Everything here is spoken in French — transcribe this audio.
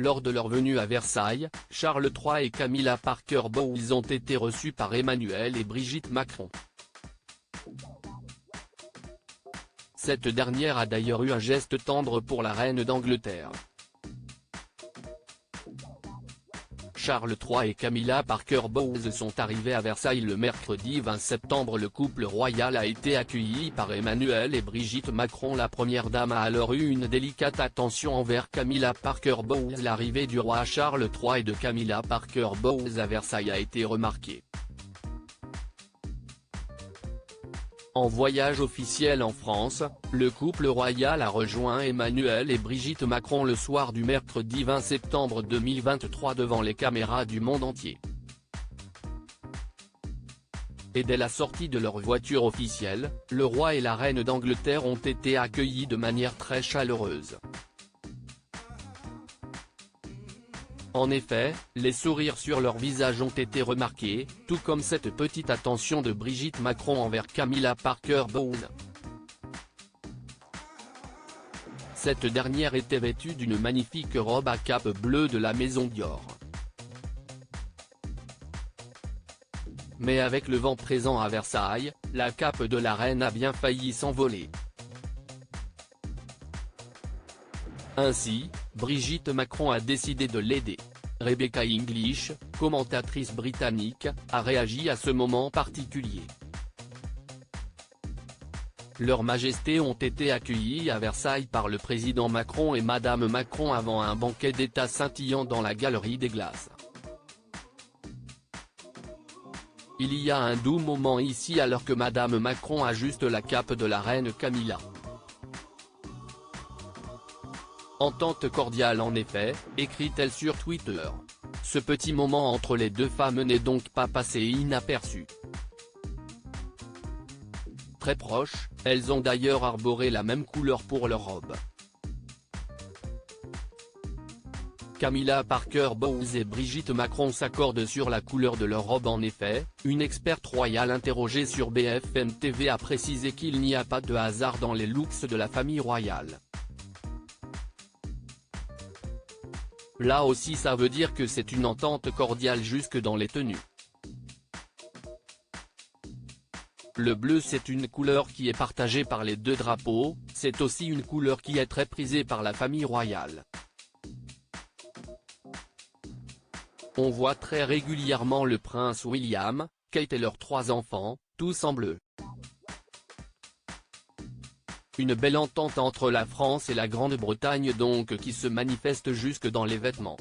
Lors de leur venue à Versailles, Charles III et Camilla Parker Bowles ont été reçus par Emmanuel et Brigitte Macron. Cette dernière a d'ailleurs eu un geste tendre pour la reine d'Angleterre. Charles III et Camilla Parker Bowles sont arrivés à Versailles le mercredi 20 septembre. Le couple royal a été accueilli par Emmanuel et Brigitte Macron. La première dame a alors eu une délicate attention envers Camilla Parker Bowles. L'arrivée du roi Charles III et de Camilla Parker Bowles à Versailles a été remarquée. En voyage officiel en France, le couple royal a rejoint Emmanuel et Brigitte Macron le soir du mercredi 20 septembre 2023 devant les caméras du monde entier. Et dès la sortie de leur voiture officielle, le roi et la reine d'Angleterre ont été accueillis de manière très chaleureuse. En effet, les sourires sur leur visage ont été remarqués, tout comme cette petite attention de Brigitte Macron envers Camilla Parker Bowles. Cette dernière était vêtue d'une magnifique robe à cape bleue de la maison Dior. Mais avec le vent présent à Versailles, la cape de la reine a bien failli s'envoler. Ainsi, Brigitte Macron a décidé de l'aider. Rebecca English, commentatrice britannique, a réagi à ce moment particulier. Leurs majestés ont été accueillies à Versailles par le président Macron et Madame Macron avant un banquet d'État scintillant dans la Galerie des Glaces. Il y a un doux moment ici alors que Madame Macron ajuste la cape de la reine Camilla. Entente cordiale en effet, écrit-elle sur Twitter. Ce petit moment entre les deux femmes n'est donc pas passé inaperçu. Très proches, elles ont d'ailleurs arboré la même couleur pour leur robe. Camilla Parker Bowles et Brigitte Macron s'accordent sur la couleur de leur robe. En effet, une experte royale interrogée sur BFM TV a précisé qu'il n'y a pas de hasard dans les looks de la famille royale. Là aussi ça veut dire que c'est une entente cordiale jusque dans les tenues. Le bleu c'est une couleur qui est partagée par les deux drapeaux, c'est aussi une couleur qui est très prisée par la famille royale. On voit très régulièrement le prince William, Kate et leurs 3 enfants, tous en bleu. Une belle entente entre la France et la Grande-Bretagne donc qui se manifeste jusque dans les vêtements.